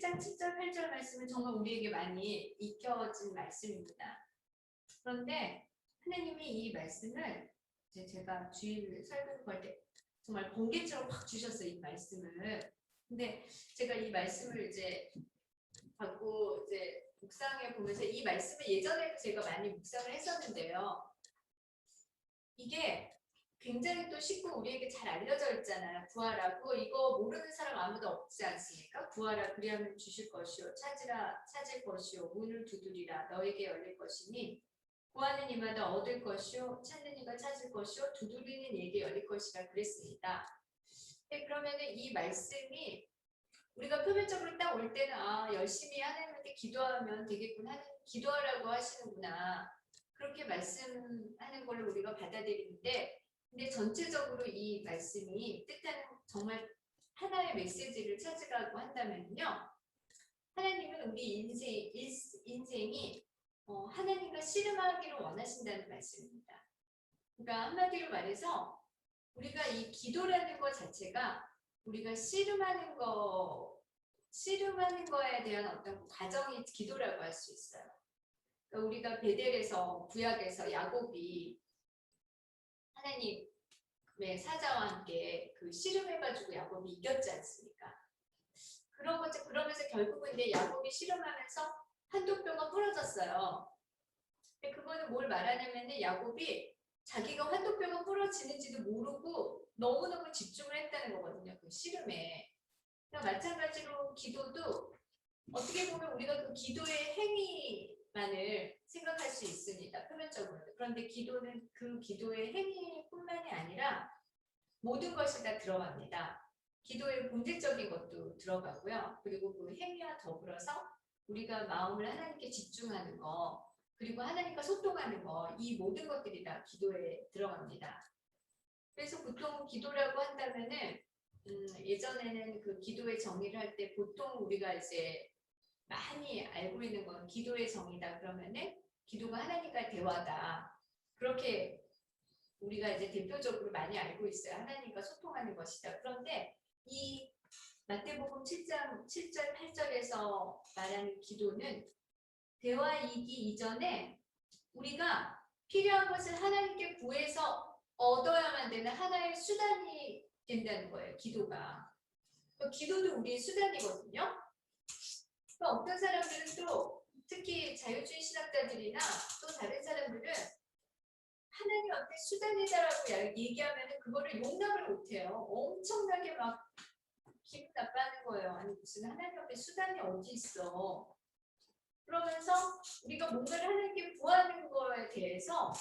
7장 7절 8절 말씀은 정말 우리에게 많이 익혀진 말씀입니다. 그런데 하나님이 이 말씀을 이제 제가 주일 설교할 때 정말 번개처럼 확 주셨어요, 이 말씀을. 근데 제가 이 말씀을 이제 받고 이제 묵상해 보면서 이 말씀을 예전에도 제가 많이 묵상을 했었는데요. 이게 굉장히 또 쉽고 우리에게 잘 알려져 있잖아요. 구하라고. 이거 모르는 사람 아무도 없지 않습니까? 구하라 그리하면 주실 것이요 찾으라 찾을 것이요 문을 두드리라 너에게 열릴 것이니 구하는 이마다 얻을 것이요 찾는 이가 찾을 것이요 두드리는 이에게 열릴 것이라 그랬습니다. 네, 그러면은 이 말씀이 우리가 표면적으로 딱 올 때는 열심히 하나님한테 기도하면 되겠구나, 하나님 기도하라고 하시는구나, 그렇게 말씀하는 걸 우리가 받아들이는데, 근데 전체적으로 이 말씀이 뜻하는 정말 하나의 메시지를 찾으라고 한다면요, 하나님은 우리 인생이 하나님과 씨름하기를 원하신다는 말씀입니다. 그러니까 한마디로 말해서 우리가 이 기도라는 것 자체가 우리가 씨름하는 거에 대한 어떤 과정이 기도라고 할 수 있어요. 그러니까 우리가 베델에서 구약에서 야곱이 하나님의 사자와 함께 그 씨름해가지고 야곱이 이겼지 않습니까? 그러면서 결국은 이제 야곱이 씨름하면서 환도뼈가 부러졌어요. 근데 그거는 뭘 말하냐면은 야곱이 자기가 환도뼈가 부러지는지도 모르고 너무너무 집중을 했다는 거거든요. 그 씨름에. 그러니까 마찬가지로 기도도 어떻게 보면 우리가 그 기도의 행위만을 생각할 수 있습니다. 표면적으로. 그런데 기도는 그 기도의 행위뿐만이 아니라 모든 것이 다 들어갑니다. 기도의 본질적인 것도 들어가고요. 그리고 그 행위와 더불어서 우리가 마음을 하나님께 집중하는 거, 그리고 하나님과 소통하는 거, 이 모든 것들이 다 기도에 들어갑니다. 그래서 보통 기도라고 한다면은 예전에는 그 기도의 정의를 할 때 보통 우리가 이제 많이 알고 있는 건 기도의 정의다 그러면은 기도가 하나님과의 대화다, 그렇게 우리가 이제 대표적으로 많이 알고 있어요. 하나님과 소통하는 것이다. 그런데 이 마태복음 7장 7절 8절에서 말하는 기도는 대화이기 이전에 우리가 필요한 것을 하나님께 구해서 얻어야만 되는 하나의 수단이 된다는 거예요. 기도가. 기도도 우리의 수단이거든요. 어떤 사람들은 또 특히 자유주의 신학자들이나 또 다른 사람들은 하나님한테 수단이다라고 얘기하면 그거를 용납을 못해요. 엄청나게 막 기분 나빠하는 거예요. 아니 무슨 하나님 앞에 수단이 어디 있어. 그러면서 우리가 뭔가를 하나님께 구하는 거에 대해서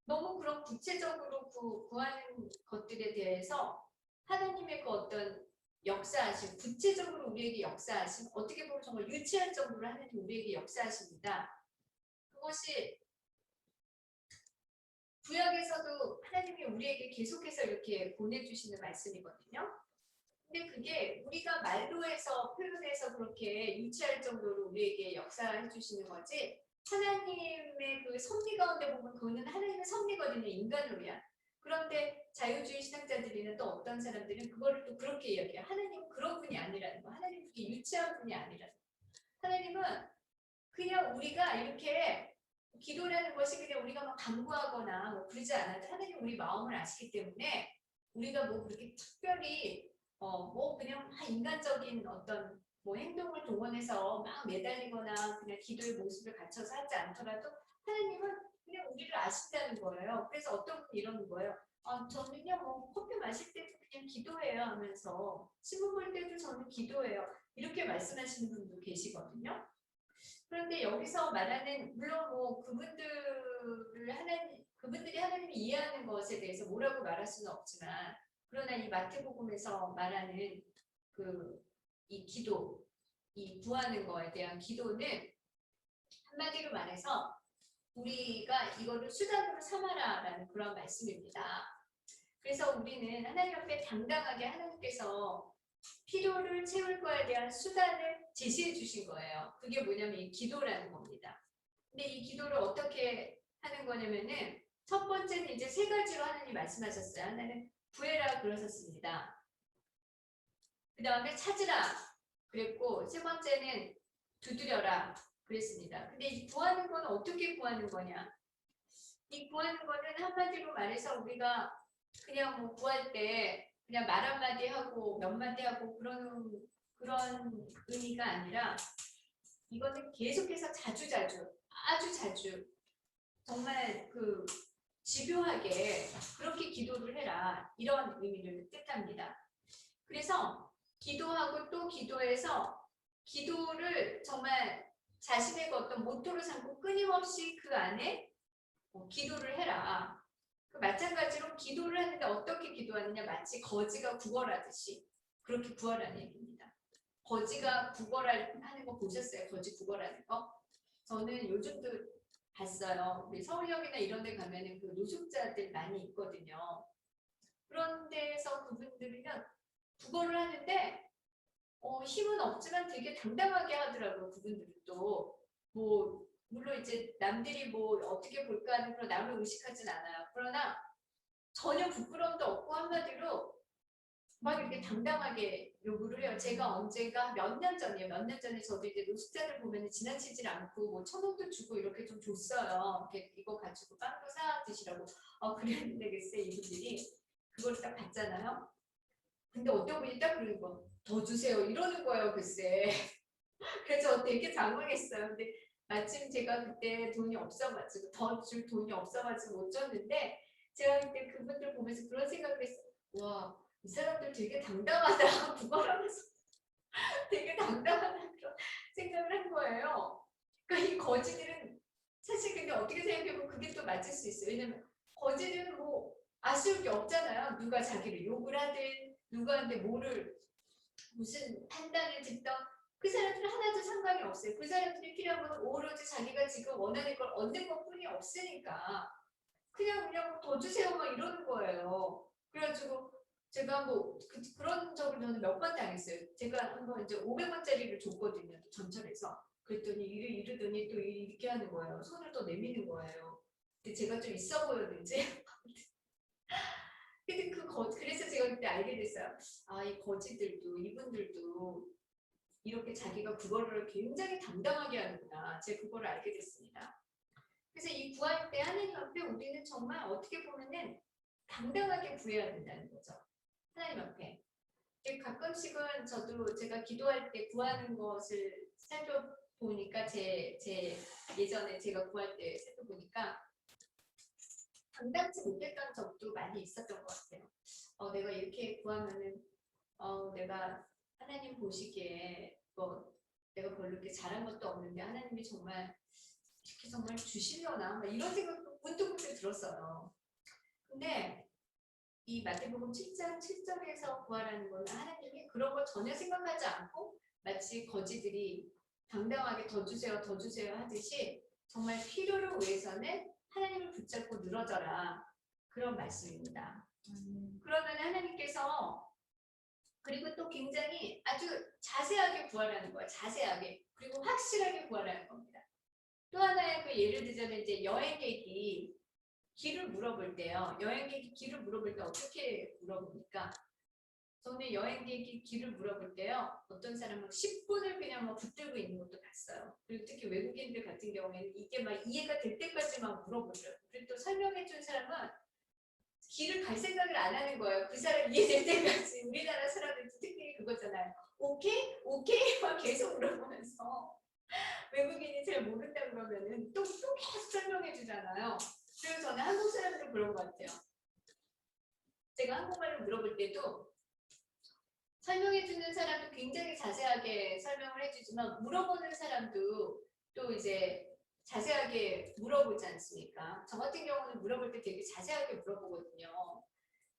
너무 그런 구체적으로 구하는 것들에 대해서 하나님의 그 어떤 역사하심, 구체적으로 우리에게 역사하심, 어떻게 보면 정말 유치할 정도로 하나님 우리에게 역사하십니다. 그것이 구약에서도 하나님이 우리에게 계속해서 이렇게 보내주시는 말씀이거든요. 근데 그게 우리가 말로 해서 표현해서 그렇게 유치할 정도로 우리에게 역사해 주시는 거지, 하나님의 그 섭리 가운데 보면 그거는 하나님의 섭리거든요. 인간을 위한. 그런데 자유주의 신학자들이나 또 어떤 사람들은 그거를 또 그렇게 이야기해요. 하나님은 그런 분이 아니라는 거. 하나님은 그게 유치한 분이 아니라는 거. 하나님은 그냥 우리가 이렇게 기도라는 것이 그냥 우리가 막 간구하거나 뭐 그러지 않아도 하나님 우리 마음을 아시기 때문에 우리가 뭐 그렇게 특별히 뭐 그냥 인간적인 어떤 뭐 행동을 동원해서 막 매달리거나 그냥 기도의 모습을 갖춰서 하지 않더라도 하나님은 그냥 우리를 아신다는 거예요. 그래서 어떤 분이 이러는 거예요. 저는요 뭐 커피 마실 때도 그냥 기도해요 하면서 신문 볼 때도 저는 기도해요. 이렇게 말씀하시는 분도 계시거든요. 그런데 여기서 말하는 물론 뭐 그분들이 하나님이 이해하는 것에 대해서 뭐라고 말할 수는 없지만, 그러나 이 마태복음에서 말하는 이 기도, 이 구하는 거에 대한 기도는 한마디로 말해서 우리가 이거를 수단으로 삼아라라는 그런 말씀입니다. 그래서 우리는 하나님 앞에 당당하게 하나님께서 필요를 채울 거에 대한 수단을 제시해 주신 거예요. 그게 뭐냐면 이 기도라는 겁니다. 근데 이 기도를 어떻게 하는 거냐면은 첫 번째는 이제 세 가지로 하나님 말씀하셨어요. 하나는 구해라 그러셨습니다. 그 다음에 찾으라 그랬고 세 번째는 두드려라 그랬습니다. 근데 이 구하는 건 어떻게 구하는 거냐? 이 구하는 거는 한마디로 말해서 우리가 그냥 뭐 구할 때 그냥 말 한마디 하고 몇 마디 하고 그런 의미가 아니라 이거는 계속해서 자주자주 아주 자주 정말 그 집요하게 그렇게 기도를 해라 이런 의미를 뜻합니다. 그래서 기도하고 또 기도해서 기도를 정말 자신의 어떤 모토로 삼고 끊임없이 그 안에 기도를 해라. 마찬가지로 기도를 하는데 어떻게 기도하느냐 마치 거지가 구걸하듯이 그렇게 구하라는 얘기입니다. 거지가 구걸하는 거 보셨어요? 거지 구걸하는 거? 저는 요즘도 봤어요. 우리 서울역이나 이런 데 가면은 그 노숙자들 많이 있거든요. 그런 데서 그분들은 구걸을 하는데 힘은 없지만 되게 당당하게 하더라고요. 그분들은 또 뭐 물론 이제 남들이 뭐 어떻게 볼까 하는 그런 남을 의식하진 않아요. 그러나 전혀 부끄러움도 없고 한마디로 막 이렇게 당당하게 요구를 해요. 제가 언젠가 몇 년 전이에요. 몇 년 전에 저도 이제 노숙자들 보면 지나치질 않고 뭐 1,000원도 주고 이렇게 좀 줬어요. 이렇게 이거 가지고 빵도 사 드시라고. 그랬는데 글쎄 이분들이 그걸 딱 받잖아요. 근데 어떤 분이 딱 그러는 거, 더 주세요 이러는 거예요. 글쎄. 그래서 되게 당황했어요. 근데 마침 제가 그때 돈이 없어가지고 더 줄 돈이 없어가지고 못 줬는데 제가 그때 그분들 보면서 그런 생각을 했어요. 와, 이 사람들 되게 당당하다. 구걸하면서 되게 당당하다 그런 생각을 한 거예요. 그러니까 이 거지들은 사실 근데 어떻게 생각해보면 그게 또 맞을 수 있어요. 왜냐면 거지들은 뭐 아쉬울 게 없잖아요. 누가 자기를 욕을 하든 누구한테 뭐를 무슨 판단을 듣던 그 사람들은 하나도 상관이 없어요. 그 사람들이 필요한 건 오로지 자기가 지금 원하는 걸 얻는 것뿐이 없으니까 그냥 더 주세요 막 이러는 거예요. 그래가지고 제가 뭐 그런 적을 저는 몇 번 당했어요. 제가 한번 이제 500원짜리를 줬거든요. 전철에서. 그랬더니 이러더니 또 이렇게 하는 거예요. 손을 또 내미는 거예요. 근데 제가 좀 있어 보였는지. 근데 그래서 제가 그때 알게 됐어요. 이 거지들도 이분들도 이렇게 자기가 그거를 굉장히 당당하게 하는구나. 제가 그거를 알게 됐습니다. 그래서 이 구할 때 하나님 앞에 우리는 정말 어떻게 보면은 당당하게 구해야 된다는 거죠. 하나님 앞에. 가끔씩은 저도 제가 기도할 때 구하는 것을 살펴보니까 제 예전에 제가 구할 때 살펴보니까 당당치 못했던 적도 많이 있었던 것 같아요. 내가 이렇게 구하면은 내가 하나님 보시기에 내가 별로 이렇게 잘한 것도 없는데 하나님이 정말 이렇게 정말 주시려나 이런 생각도 문득 들었어요. 근데 이 마태복음 7장 7절에서 구하라는 거는 하나님이 그런 걸 전혀 생각하지 않고 마치 거지들이 당당하게 더 주세요 더 주세요 하듯이 정말 필요를 위해서는 하나님을 붙잡고 늘어져라 그런 말씀입니다. 그러면 하나님께서 그리고 또 굉장히 아주 자세하게 구하라는 거예요. 자세하게. 그리고 확실하게 구하라는 겁니다. 또 하나의 그 예를 들자면 이제 여행객이 길을 물어볼 때요. 여행객이 길을 물어볼 때 어떻게 물어봅니까? 저는 여행객이 길을 물어볼 때요. 어떤 사람은 10분을 그냥 막 붙들고 있는 것도 봤어요. 그리고 특히 외국인들 같은 경우에는 이게 막 이해가 될 때까지만 물어보더라고요. 그리고 또 설명해 준 사람은 길을 갈 생각을 안 하는 거예요. 그 사람 이해될 때까지. 우리나라 사람들 특히 그거잖아요. 오케이? 오케이? 막 계속 물어보면서 외국인이 잘 모른다 그러면은 또 계속 설명해 주잖아요. 그리고 저는 한국 사람들 그런 것 같아요. 제가 한국말로 물어볼 때도 설명해 주는 사람도 굉장히 자세하게 설명을 해주지만 물어보는 사람도 또 이제 자세하게 물어보지 않습니까? 저 같은 경우는 물어볼 때 되게 자세하게 물어보거든요.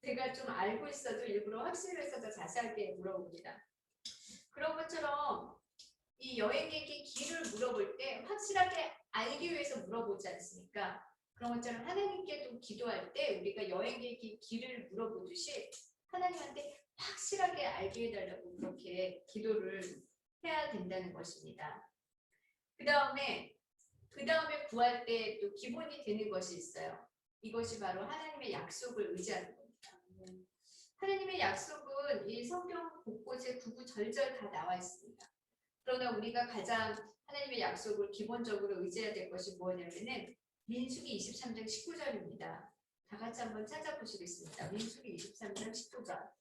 제가 좀 알고 있어도 일부러 확신을 해서 자세하게 물어봅니다. 그런 것처럼 이 여행객이 길을 물어볼 때 확실하게 알기 위해서 물어보지 않습니까? 그런 것처럼 하나님께도 기도할 때 우리가 여행객이 길을 물어보듯이 하나님한테 확실하게 알게 해달라고 그렇게 기도를 해야 된다는 것입니다. 그 다음에 구할 때 또 기본이 되는 것이 있어요. 이것이 바로 하나님의 약속을 의지하는 겁니다. 하나님의 약속은 이 성경 곳곳에 구구절절 다 나와 있습니다. 그러나 우리가 가장 하나님의 약속을 기본적으로 의지해야 될 것이 뭐냐면은 민수기 23장 19절입니다. 다 같이 한번 찾아보시겠습니다. 민수기 23장 19절.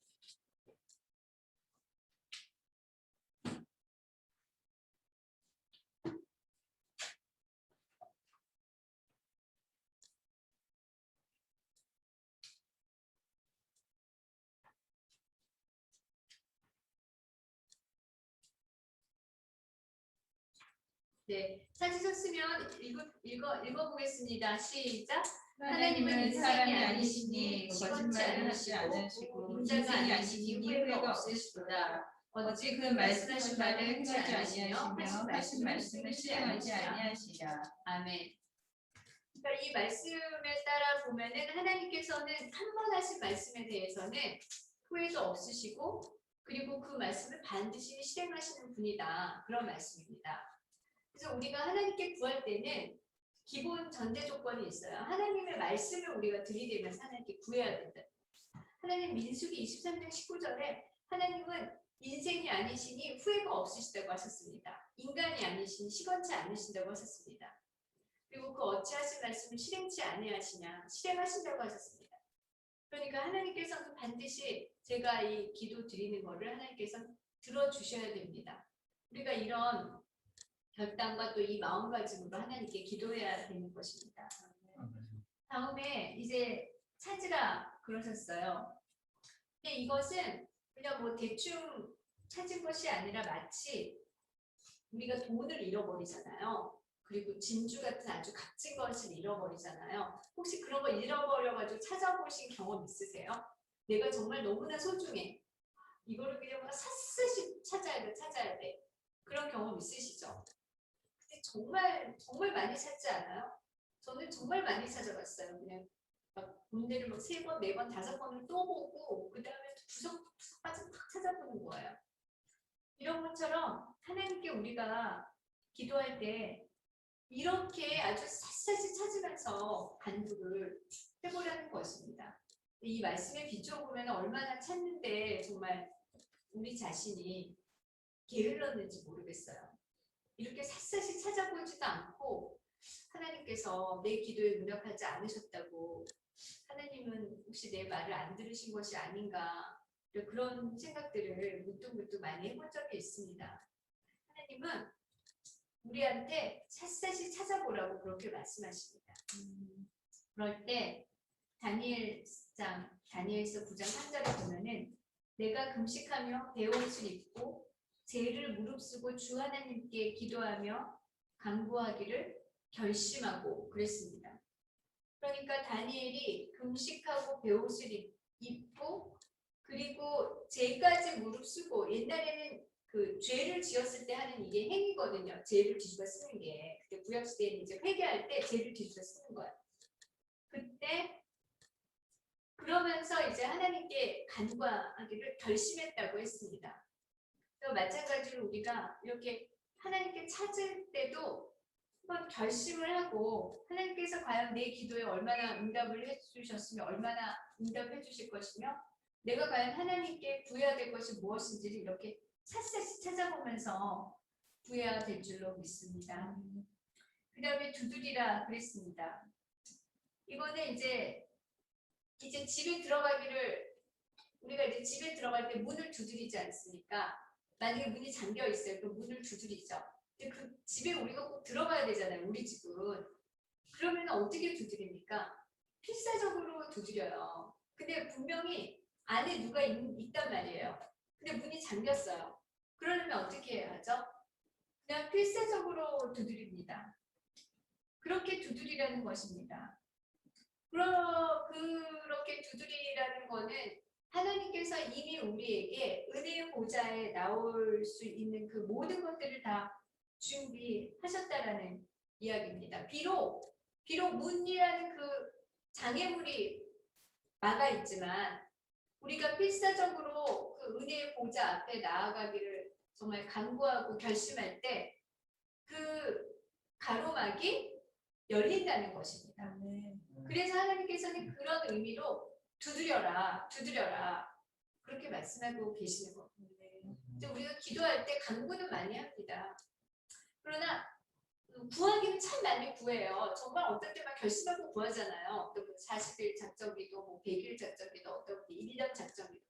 네, 찾으셨으면 읽어보겠습니다. 시작. 하나님은 사람이 아니시니 거짓말을 하지 않으시고 인생이 아니시니 후회가 없으시도다. 어찌 그 말씀하신 말을 행하지 아니하시며 하신 말씀을 실행하지 아니하시랴. 아멘. 그러니까 이 말씀에 따라 보면은 하나님께서는 한 번 하신 말씀에 대해서는 후회도 없으시고 그리고 그 말씀을 반드시 실행하시는 분이다. 그런 말씀입니다. 그래서 우리가 하나님께 구할 때는 기본 전제 조건이 있어요. 하나님의 말씀을 우리가 들이대면서 하나님께 구해야 된다. 하나님 민수기 23장 19절에 하나님은 인생이 아니시니 후회가 없으시다고 하셨습니다. 인간이 아니시니 시건치 않으신다고 하셨습니다. 그리고 그 어찌하신 말씀을 실행치 아니하시냐 실행하신다고 하셨습니다. 그러니까 하나님께서는 반드시 제가 이 기도 드리는 거를 하나님께서 들어주셔야 됩니다. 우리가 이런 결단과 또 이 마음가짐으로 하나님께 기도해야 되는 것입니다. 다음에 이제 찾으라 그러셨어요. 근데 이것은 그냥 뭐 대충 찾은 것이 아니라 마치 우리가 돈을 잃어버리잖아요. 그리고 진주 같은 아주 값진 것을 잃어버리잖아요. 혹시 그런 거 잃어버려가지고 찾아보신 경험 있으세요? 내가 정말 너무나 소중해. 이거를 그냥 샅샅이 찾아야 돼. 그런 경험 있으시죠? 근데 정말 많이 찾지 않아요? 저는 정말 많이 찾아봤어요. 그냥 막 군대를 막 3번, 4번, 5번을 또 보고 그 다음에 구석구석 빠져 막 찾아보는 거예요. 이런 것처럼 하나님께 우리가 기도할 때 이렇게 아주 샅샅이 찾으면서 간구를 해보려는 것입니다. 이 말씀에 비춰보면 얼마나 찾는데 정말 우리 자신이 게을렀는지 모르겠어요. 이렇게 샅샅이 찾아보지도 않고 하나님께서 내 기도에 응답하지 않으셨다고 하나님은 혹시 내 말을 안 들으신 것이 아닌가 그런 생각들을 문득문득 많이 해본 적이 있습니다. 하나님은 우리한테 샅샅이 찾아보라고 그렇게 말씀하십니다. 그럴 때 다니엘서 9장 3절에 보면은 내가 금식하며 배옷을 입고 죄를 무릅쓰고 주 하나님께 기도하며 간구하기를 결심하고 그랬습니다. 그러니까 다니엘이 금식하고 배옷을 입고 그리고 죄까지 무릅쓰고 옛날에는 그 죄를 지었을 때 하는 이게 행위거든요. 죄를 뒤집어 쓰는 게. 그때 구약시대에는 이제 회개할 때 죄를 뒤집어 쓰는 거예요. 그때 그러면서 이제 하나님께 간구하기를 결심했다고 했습니다. 또 마찬가지로 우리가 이렇게 하나님께 찾을 때도 한번 결심을 하고 하나님께서 과연 내 기도에 얼마나 응답을 해주셨으며 얼마나 응답해 주실 것이며 내가 과연 하나님께 구해야 될 것이 무엇인지를 이렇게 샅샅이 찾아보면서 구해야 될 줄로 믿습니다. 그 다음에 두드리라 그랬습니다. 이거는 이제 집에 들어가기를 우리가 이제 집에 들어갈 때 문을 두드리지 않습니까? 만약에 문이 잠겨 있어요. 그럼 문을 두드리죠. 근데 그 집에 우리가 꼭 들어가야 되잖아요. 우리 집은. 그러면 어떻게 두드립니까? 필사적으로 두드려요. 근데 분명히 안에 누가 있단 말이에요. 근데 문이 잠겼어요. 그러려면 어떻게 해야 하죠? 그냥 필사적으로 두드립니다. 그렇게 두드리라는 것입니다. 그렇게 두드리라는 거는 하나님께서 이미 우리에게 은혜의 보좌에 나올 수 있는 그 모든 것들을 다 준비하셨다라는 이야기입니다. 비록 문이라는 그 장애물이 막아 있지만 우리가 필사적으로 그 은혜의 보좌 앞에 나아가기를 정말 간구하고 결심할 때 그 가로막이 열린다는 것입니다. 그래서 하나님께서는 그런 의미로 두드려라. 그렇게 말씀하고 계시는 겁니다. 이제 우리가 기도할 때 간구는 많이 합니다. 그러나 구하기는 참 많이 구해요. 정말 어떨 때만 결심하고 구하잖아요. 어떤 분 40일 작정기도, 뭐 100일 작정기도, 어떤 분 1년 작정기도.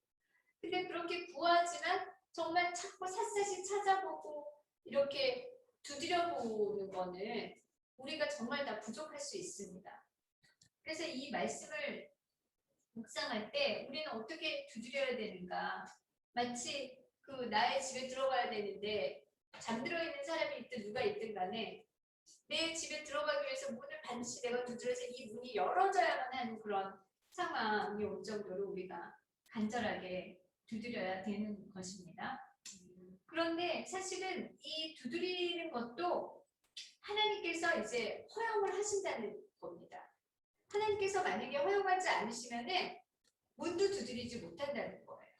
근데 그렇게 구하지만 정말 찾고 샅샅이 찾아보고 이렇게 두드려보는 거는 우리가 정말 다 부족할 수 있습니다. 그래서 이 말씀을 묵상할 때 우리는 어떻게 두드려야 되는가? 마치 그 나의 집에 들어가야 되는데 잠들어 있는 사람이 있든 누가 있든 간에 내 집에 들어가기 위해서 문을 반드시 내가 두드려서 이 문이 열어져야만 하는 그런 상황이 올 정도로 우리가 간절하게 두드려야 되는 것입니다. 그런데 사실은 이 두드리는 것도 하나님께서 이제 허용을 하신다는 겁니다. 하나님께서 만약에 허용하지 않으시면은 문도 두드리지 못한다는 거예요.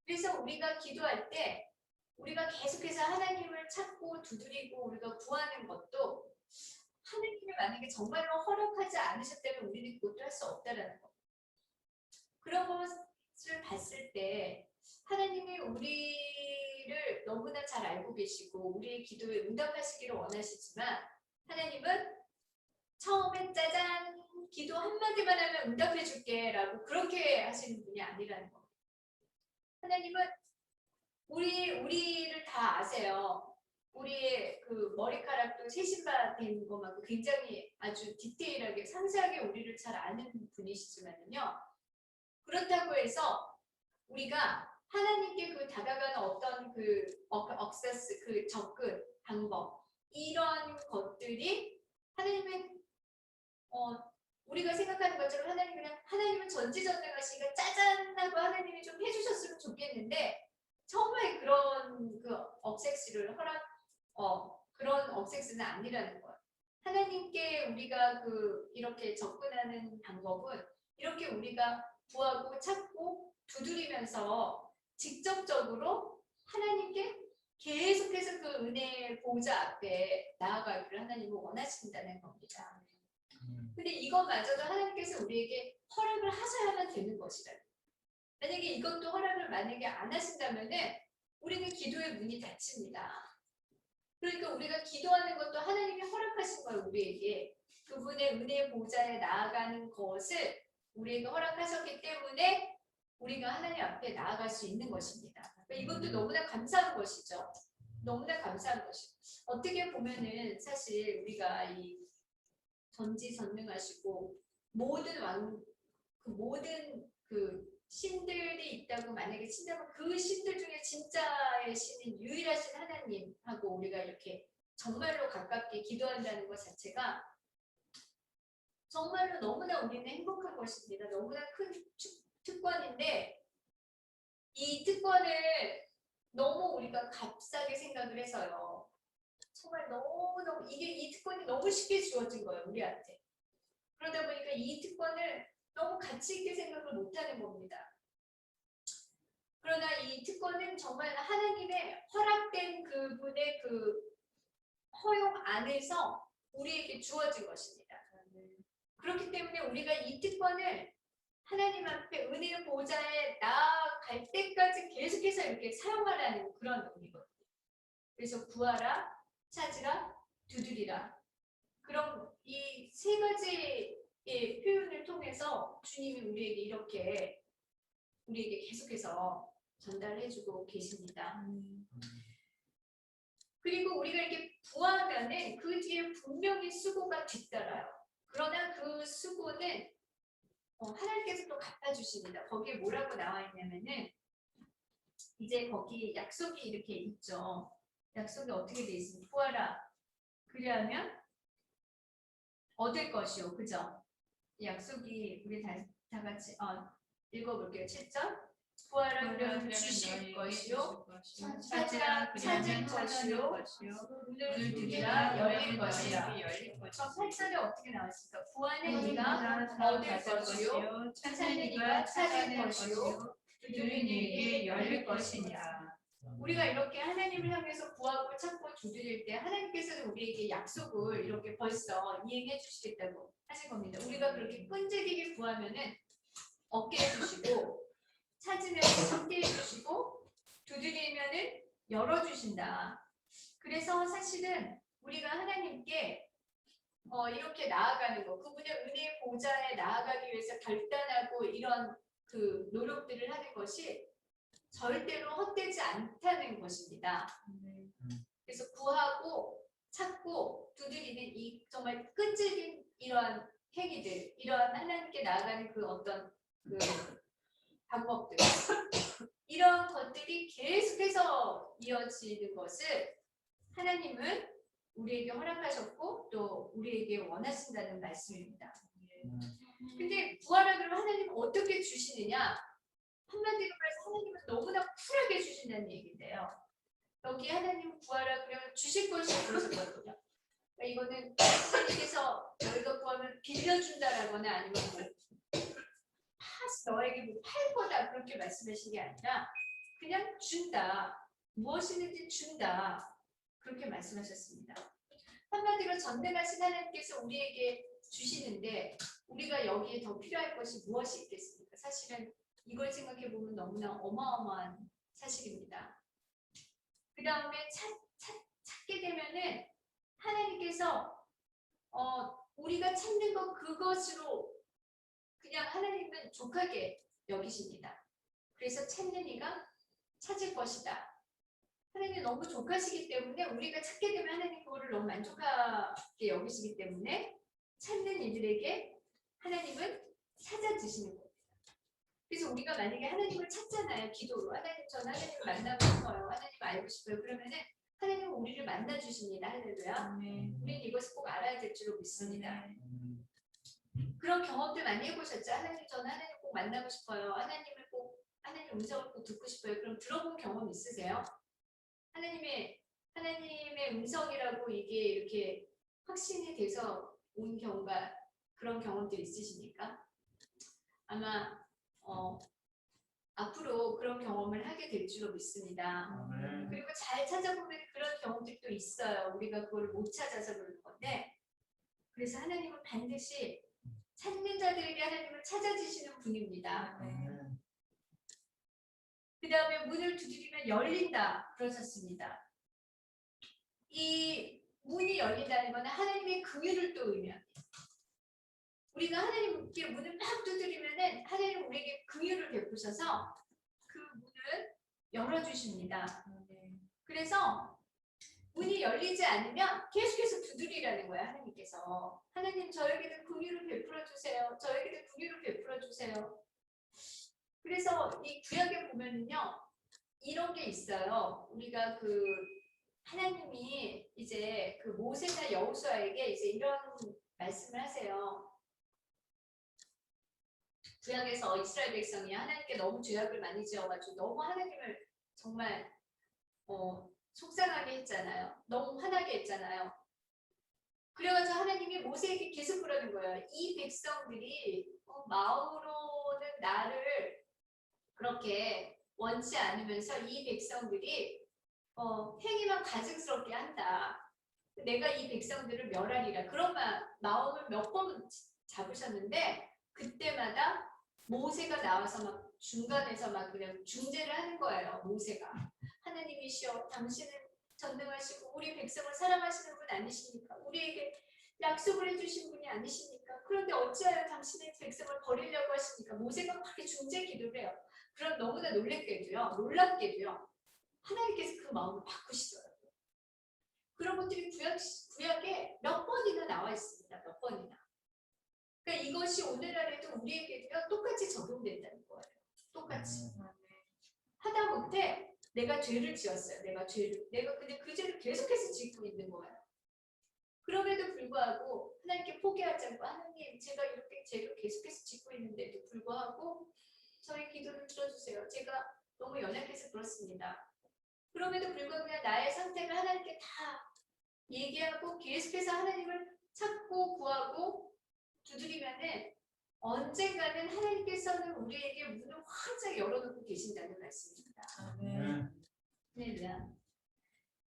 그래서 우리가 기도할 때 우리가 계속해서 하나님을 찾고 두드리고 우리가 구하는 것도 하나님이 만약에 정말로 허락하지 않으셨다면 우리는 그것도 할 수 없다라는 겁니다. 그런 것을 봤을 때 하나님이 우리를 너무나 잘 알고 계시고 우리의 기도에 응답하시기를 원하시지만 하나님은 처음에 짜잔 기도 한마디만 하면 응답해 줄게 라고 그렇게 하시는 분이 아니라는 겁니다. 하나님은 우리를 다 아세요. 우리의 그 머리카락도 세신바 된 것만큼 굉장히 아주 디테일하게 상세하게 우리를 잘 아는 분이시지만요. 그렇다고 해서 우리가 하나님께 그 다가가는 어떤 그 억세스 그 접근 방법 이런 것들이 하나님은 우리가 생각하는 것처럼 하나님은 전지전능하시니까 짜잔하고 하나님이 좀 해주셨으면 좋겠는데 정말 그런 그 억섹스를 그런 억섹스는 아니라는 거예요. 하나님께 우리가 그 이렇게 접근하는 방법은 이렇게 우리가 구하고 찾고 두드리면서 직접적으로 하나님께 계속해서 그 은혜의 보좌 앞에 나아가기를 하나님은 원하신다는 겁니다. 근데 이것마저도 하나님께서 우리에게 허락을 하셔야만 되는 것이다. 만약에 이것도 허락을 만약에 안 하신다면은 우리는 기도의 문이 닫힙니다. 그러니까 우리가 기도하는 것도 하나님이 허락하신 거예요. 우리에게 그분의 은혜의 보좌에 나아가는 것을 우리에게 허락하셨기 때문에 우리가 하나님 앞에 나아갈 수 있는 것입니다. 그러니까 이것도 너무나 감사한 것이죠. 너무나 감사한 것이죠. 어떻게 보면은 사실 우리가 이 전지전능하시고 모든 그 신들이 있다고 만약에 친다면 그 신들 중에 진짜의 신인 유일하신 하나님하고 우리가 이렇게 정말로 가깝게 기도한다는 것 자체가 정말로 너무나 우리는 행복한 것입니다. 너무나 큰 특권인데 이 특권을 너무 우리가 값싸게 생각을 해서요. 정말 너무너무 이 특권이 너무 쉽게 주어진 거예요. 우리한테. 그러다 보니까 이 특권을 너무 가치 있게 생각을 못하는 겁니다. 그러나 이 특권은 정말 하나님의 허락된 그분의 그 허용 안에서 우리에게 주어진 것입니다. 그렇기 때문에 우리가 이 특권을 하나님 앞에 은혜의 보좌에 나아갈 때까지 계속해서 이렇게 사용하라는 그런 의미거든요. 그래서 구하라, 찾으라, 두드리라. 그럼 이 세 가지의 표현을 통해서 주님이 우리에게 계속해서 전달해주고 계십니다. 그리고 우리가 이렇게 구하면은 그 뒤에 분명히 수고가 뒤따라요. 그러나 그 수고는 하나님께서 또 갚아주십니다. 거기에 뭐라고 나와 있냐면은 이제 거기 약속이 이렇게 있죠. 약속이 어떻게 돼 있습니까? 구하라. 그리하면 얻을 것이요. 그죠? 약속이 우리 다 같이 읽어볼게요. 7절. 구하라 그러면 주실 것이요. 찾으라 찾을 것이요. 문을 두드리라 열릴 것이라. 8절에 어떻게 나왔습니까? 구하는 이가 얻을 것이요. 찾는 이가 찾을 것이요. 두드리는 이에게 열릴 것이니라. 우리가 이렇게 하나님을 향해서 구하고 찾고 두드릴 때 하나님께서는 우리에게 약속을 이렇게 벌써 이행해 주시겠다고 하신 겁니다. 우리가 그렇게 끈질기게 구하면은 얻게 해주시고 찾으면 함께 해주시고 두드리면은 열어주신다. 그래서 사실은 우리가 하나님께 이렇게 나아가는 거, 그분의 은혜의 보좌에 나아가기 위해서 결단하고 이런 그 노력들을 하는 것이 절대로 헛되지 않다는 것입니다. 그래서 구하고 찾고 두드리는 이 정말 끈질긴 이러한 행위들, 이러한 하나님께 나아가는 그 어떤 그 방법들, 이런 것들이 계속해서 이어지는 것을 하나님은 우리에게 허락하셨고 또 우리에게 원하신다는 말씀입니다. 근데 구하라 그러면 하나님은 어떻게 주시느냐? 한마디로 말해서 하나님은 너무나 쿨하게 주신다는 얘기인데요. 여기 하나님 구하라 그러면 주실 것이 그러셨거든요. 그러니까 이거는 하나님께서 너희가 구하면 빌려준다라거나 아니면 너에게 뭐 팔 거다 그렇게 말씀하신 게 아니라 그냥 준다. 무엇이든지 준다. 그렇게 말씀하셨습니다. 한마디로 전능하신 하나님께서 우리에게 주시는데 우리가 여기에 더 필요할 것이 무엇이 있겠습니까? 사실은 이걸 생각해 보면 너무나 어마어마한 사실입니다. 그 다음에 찾게 되면은 하나님께서 우리가 찾는 것 그것으로 그냥 하나님은 족하게 여기십니다. 그래서 찾는 이가 찾을 것이다. 하나님이 너무 족하시기 때문에 우리가 찾게 되면 하나님 그거를 너무 만족하게 여기시기 때문에 찾는 이들에게 하나님은 찾아주시는 겁니다. 그래서 우리가 만약에 하나님을 찾잖아요. 기도로. 하나님, 저는 하나님을 만나고 싶어요. 하나님 알고 싶어요. 그러면은 하나님은 우리를 만나주십니다. 할렐루야. 우리는 이것을 꼭 알아야 될 줄로 믿습니다. 그런 경험들 많이 해보셨죠? 하나님, 저는 하나님 꼭 만나고 싶어요. 하나님 음성을 꼭 듣고 싶어요. 그럼 들어본 경험 있으세요? 하나님의 음성이라고 이게 이렇게 확신이 돼서 온 경우가 그런 경험들 있으십니까? 아마 앞으로 그런 경험을 하게 될 줄로 믿습니다. 그리고 잘 찾아보면 그런 경험들도 있어요. 우리가 그걸 못 찾아서 그러는 건데 그래서 하나님은 반드시 찾는 자들에게 하나님을 찾아주시는 분입니다. 그 다음에 문을 두드리면 열린다 그러셨습니다. 이 문이 열린다는 것은 하나님의 긍휼을 또 의미합니다. 우리가 하나님께 문을 막 두드리면은 하나님 우리에게 긍휼을 베푸셔서 그 문을 열어주십니다. 그래서 문이 열리지 않으면 계속해서 두드리라는 거예요. 하나님께서. 하나님 저에게도 긍휼을 베풀어 주세요. 저에게도 긍휼을 베풀어 주세요. 그래서 이 구약에 보면은요. 이런 게 있어요. 우리가 그 하나님이 이제 그 모세나 여호수아에게 이제 이런 말씀을 하세요. 구약에서 이스라엘 백성이 하나님께 너무 죄악을 많이 지어가지고 너무 하나님을 정말 속상하게 했잖아요. 너무 화나게 했잖아요. 그래가지고 하나님이 모세에게 계속 그러는 거예요. 이 백성들이 마음으로는 나를 그렇게 원치 않으면서 이 백성들이 행위만 가증스럽게 한다. 내가 이 백성들을 멸하리라. 그런 마음을 몇 번 잡으셨는데 그때마다 모세가 나와서 막 중간에서 막 그냥 중재를 하는 거예요. 모세가. 하나님이시여 당신은 전능하시고 우리 백성을 사랑하시는 분 아니십니까? 우리에게 약속을 해주신 분이 아니십니까? 그런데 어찌하여 당신의 백성을 버리려고 하십니까? 모세가 그렇게 중재 기도를 해요. 그럼 너무나 놀랍게도요. 하나님께서 그 마음을 바꾸시더라고요. 그런 것들이 구약에 몇 번이나 나와 있습니다. 몇 번이나. 그러니까 이것이 오늘날에도 우리에게도 똑같이 적용된다는 거예요. 똑같이. 하다못해 내가 죄를 지었어요. 내가 근데 그 죄를 계속해서 짓고 있는 거예요. 그럼에도 불구하고 하나님께 포기하지 않고 하나님 제가 이렇게 죄를 계속해서 짓고 있는데도 불구하고 저희 기도를 들어주세요. 제가 너무 연약해서 그렇습니다. 그럼에도 불구하고 그냥 나의 상태를 하나님께 다 얘기하고 계속해서 하나님을 찾고 구하고 두드리면은 언젠가는 하나님께서는 우리에게 문을 활짝 열어놓고 계신다는 말씀입니다. 할렐루야.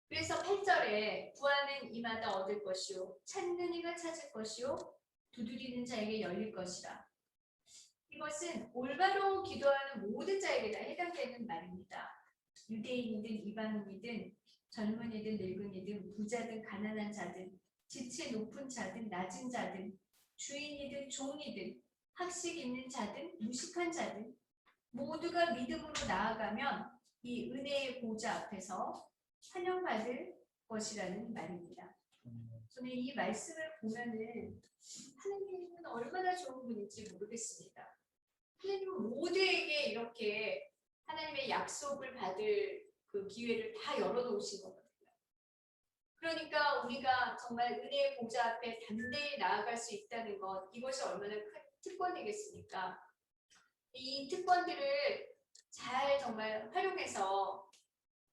그래서 8절에 구하는 이마다 얻을 것이요 찾는 이가 찾을 것이요 두드리는 자에게 열릴 것이라. 이것은 올바로 기도하는 모든 자에게 다 해당되는 말입니다. 유대인이든 이방인이든 젊은이든 늙은이든 부자든 가난한 자든 지체 높은 자든 낮은 자든 주인이든 종이든 학식 있는 자든 무식한 자든 모두가 믿음으로 나아가면 이 은혜의 보좌 앞에서 환영받을 것이라는 말입니다. 저는 이 말씀을 보면은 하나님은 얼마나 좋은 분인지 모르겠습니다. 하나님은 모두에게 이렇게 하나님의 약속을 받을 그 기회를 다 열어놓으신 거거든요. 그러니까 우리가 정말 은혜의 보좌 앞에 담대히 나아갈 수 있다는 것, 이것이 얼마나 큰 특권이겠습니까? 이 특권들을 잘 정말 활용해서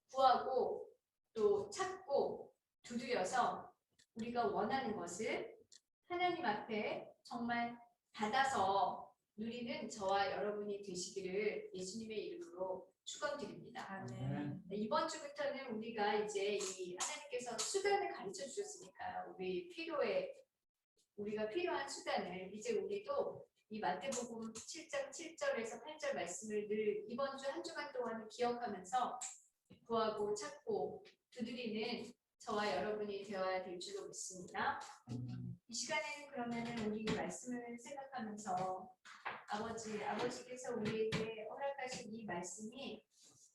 구하고 또 찾고 두드려서 우리가 원하는 것을 하나님 앞에 정말 받아서 누리는 저와 여러분이 되시기를 예수님의 이름으로 축원드립니다. 아멘. 이번 주부터는 우리가 이제 이 하나님께서 수단을 가르쳐 주셨으니까요. 우리가 필요한 수단을 이제 우리도 이 마태복음 7장 7절에서 8절 말씀을 늘 이번 주 한 주간 동안 기억하면서 구하고 찾고 두드리는 저와 여러분이 되어야 될 줄로 믿습니다. 이 시간에는 그러면은 우리 말씀을 생각하면서 아버지께서 우리에게 허락하신 이 말씀이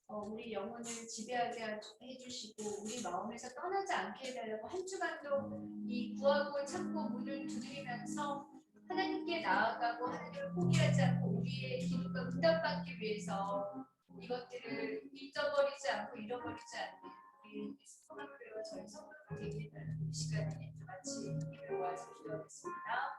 우리 영혼을 지배하게 해주시고 우리 마음에서 떠나지 않게 해달라고 한 주간도 이 구하고 찾고 문을 두드리면서 하나님께 나아가고 하나님을 포기하지 않고 우리의 기도가 응답받기 위해서 이것들을 잊어버리지 않고 잃어버리지 않는 우리 성학교와 저희 성도들 되게 해달라는 이 시간에 같이 기도와 기도하겠습니다.